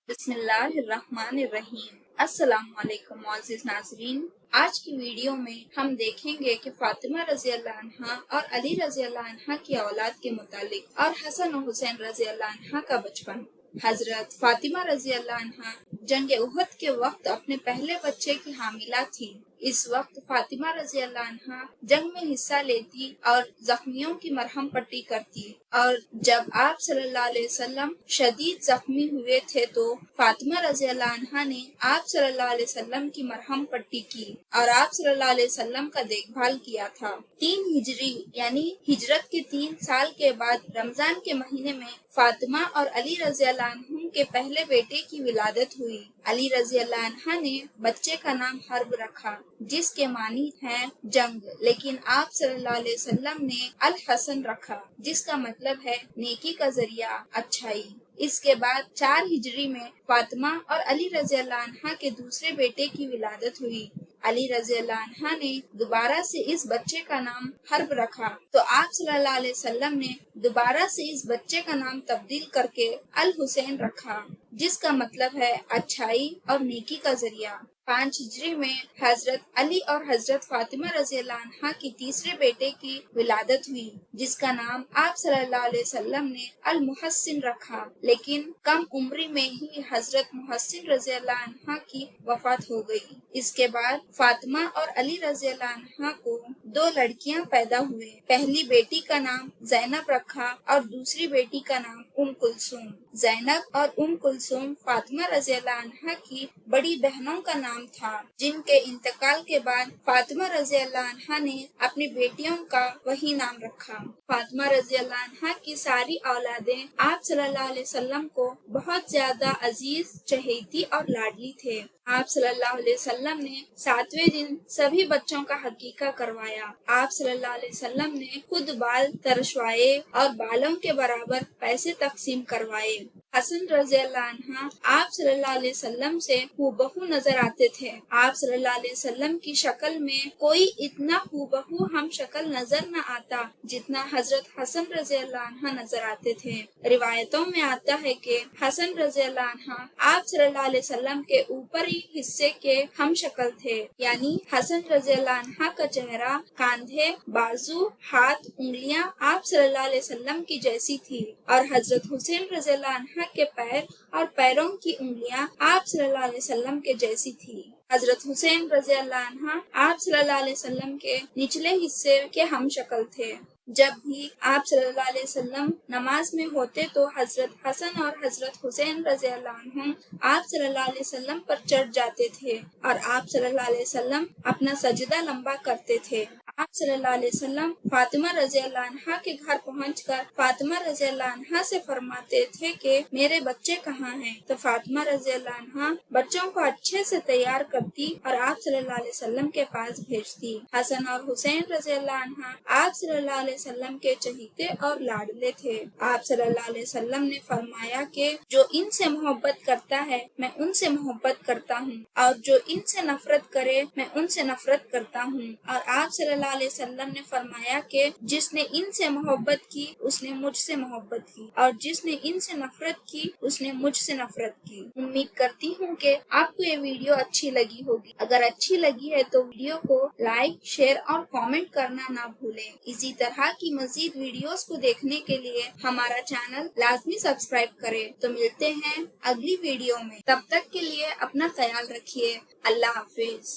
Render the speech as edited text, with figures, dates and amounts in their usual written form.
بسم اللہ الرحمن الرحیم۔ السلام علیکم معزز ناظرین، آج کی ویڈیو میں ہم دیکھیں گے کہ فاطمہ رضی اللہ عنہا اور علی رضی اللہ عنہا کی اولاد کے متعلق اور حسن و حسین رضی اللہ عنہا کا بچپن۔ حضرت فاطمہ رضی اللہ عنہا جنگ احد کے وقت اپنے پہلے بچے کی حاملہ تھی۔ اس وقت فاطمہ رضی اللہ عنہا جنگ میں حصہ لیتی اور زخمیوں کی مرہم پٹی کرتی، اور جب آپ صلی اللہ علیہ وسلم شدید زخمی ہوئے تھے تو فاطمہ رضی اللہ عنہا نے آپ صلی اللہ علیہ وسلم کی مرہم پٹی کی اور آپ صلی اللہ علیہ وسلم کا دیکھ بھال کیا تھا۔ 3 ہجری یعنی ہجرت کے 3 سال کے بعد رمضان کے مہینے میں فاطمہ اور علی رضی اللہ عنہم کے پہلے بیٹے کی ولادت ہوئی۔ علی رضی اللہ عنہا نے بچے کا نام حرب رکھا، جس کے معنی ہے جنگ، لیکن آپ صلی اللہ علیہ وسلم نے الحسن رکھا، جس کا مطلب ہے نیکی کا ذریعہ، اچھائی۔ اس کے بعد 4 ہجری میں فاطمہ اور علی رضی اللہ عنہا کے دوسرے بیٹے کی ولادت ہوئی۔ علی رضی اللہ عنہا نے دوبارہ سے اس بچے کا نام حرب رکھا تو آپ صلی اللہ علیہ وسلم نے دوبارہ سے اس بچے کا نام تبدیل کر کے الحسین رکھا، جس کا مطلب ہے اچھائی اور نیکی کا ذریعہ۔ 5 ہجری میں حضرت علی اور حضرت فاطمہ رضی اللہ عنہا کی تیسرے بیٹے کی ولادت ہوئی، جس کا نام آپ صلی اللہ علیہ وسلم نے المحسن رکھا، لیکن کم عمری میں ہی حضرت محسن رضی اللہ عنہا کی وفات ہو گئی۔ اس کے بعد فاطمہ اور علی رضی اللہ عنہا کو 2 لڑکیاں پیدا ہوئے۔ پہلی بیٹی کا نام زینب رکھا اور دوسری بیٹی کا نام ام کلثوم۔ زینب اور ام کلثوم فاطمہ رضی اللہ عنہا کی بڑی بہنوں کا نام تھا، جن کے انتقال کے بعد فاطمہ رضی اللہ عنہا نے اپنی بیٹیوں کا وہی نام رکھا۔ فاطمہ رضی اللہ عنہا کی ساری اولادیں آپ صلی اللہ علیہ وسلم کو بہت زیادہ عزیز، چہیتی اور لاڈلی تھے۔ آپ صلی اللہ علیہ وسلم نے 7ویں دن سبھی بچوں کا حقیقہ کروایا۔ آپ صلی اللہ علیہ وسلم نے خود بال ترشوائے اور بالوں کے برابر پیسے تقسیم کروائے۔ حسن رضی اللہ عنہ آپ صلی اللہ علیہ وسلم سے ہو نظر آتے تھے۔ آپ صلی اللہ علیہ وسلم کی شکل میں کوئی اتنا ہو ہم شکل نظر نہ آتا جتنا حضرت حسن رضی اللہ عنہ نظر آتے تھے۔ روایتوں میں آتا ہے کہ حسن رضی اللہ عنہ آپ صلی اللہ علیہ وسلم کے اوپری حصے کے ہم شکل تھے، یعنی حسن رضی اللہ عنہ کا چہرہ، کاندھے، بازو، ہاتھ، انگلیاں آپ صلی اللہ علیہ وسلم کی جیسی تھی، اور حضرت حسین رضی اللہ عنہ کے پیر اور پیروں کی انگلیاں آپ صلی اللہ علیہ وسلم کے جیسی تھی۔ حضرت حسین رضی اللہ عنہ آپ صلی اللہ علیہ وسلم کے نچلے حصے کے ہم شکل تھے۔ جب بھی آپ صلی اللہ علیہ وسلم نماز میں ہوتے تو حضرت حسن اور حضرت حسین رضی اللہ عنہم آپ صلی اللہ علیہ وسلم پر چڑھ جاتے تھے اور آپ صلی اللہ علیہ وسلم اپنا سجدہ لمبا کرتے تھے۔ آپ صلی اللہ علیہ وسلم فاطمہ رضی اللہ عنہا کے گھر پہنچ کر فاطمہ رضی اللہ عنہا سے فرماتے تھے کہ میرے بچے کہاں ہیں؟ تو فاطمہ رضی اللہ عنہا بچوں کو اچھے سے تیار کرتی اور آپ صلی اللہ علیہ وسلم کے پاس بھیجتی۔ حسن اور حسین رضی اللہ عنہا آپ صلی اللہ علیہ وسلم کے چہیتے اور لاڈلے تھے۔ آپ صلی اللہ علیہ وسلم نے فرمایا کہ جو ان سے محبت کرتا ہے میں ان سے محبت کرتا ہوں، اور جو ان سے نفرت کرے میں ان سے نفرت کرتا ہوں۔ اور آپ صلی اللہ علیہ وسلم نے فرمایا کہ جس نے ان سے محبت کی اس نے مجھ سے محبت کی، اور جس نے ان سے نفرت کی اس نے مجھ سے نفرت کی۔ امید کرتی ہوں کہ آپ کو یہ ویڈیو اچھی لگی ہوگی۔ اگر اچھی لگی ہے تو ویڈیو کو لائک، شیئر اور کامنٹ کرنا نہ بھولیں۔ اسی طرح کی مزید ویڈیوز کو دیکھنے کے لیے ہمارا چینل لازمی سبسکرائب کریں۔ تو ملتے ہیں اگلی ویڈیو میں، تب تک کے لیے اپنا خیال رکھیے۔ اللہ حافظ۔